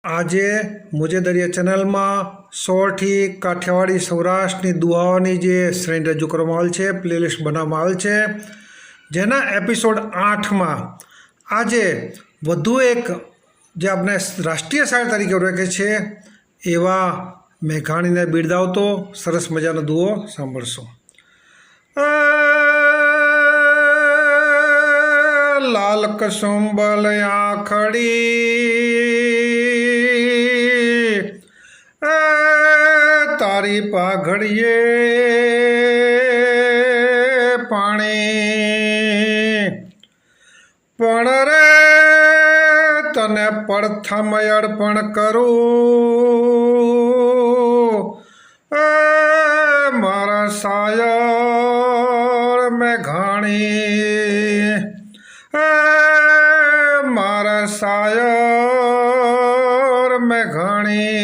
આજે મુજે દરિયા ચેનલમાં 100થી કાઠિયાવાડી સૌરાષ્ટ્રની દુઆઓની જે શ્રેણી રજૂ કરવામાં આવેલ છે, પ્લેલિસ્ટ બનાવવામાં આવેલ છે, જેના એપિસોડ 8માં આજે વધુ એક જે આપણે રાષ્ટ્રીય શાયર તરીકે ઓળખે છે એવા મેઘાણીને બિરદાવતો સરસ મજાનો દુઓ સાંભળશો. લાલ કસુંબલ આંખડી તારી પાઘડીએ પાણી પણ રે તને પ્રથમ અર્પણ કરું મારા શાયર મેઘાણી, મારા શાયર મેઘાણી.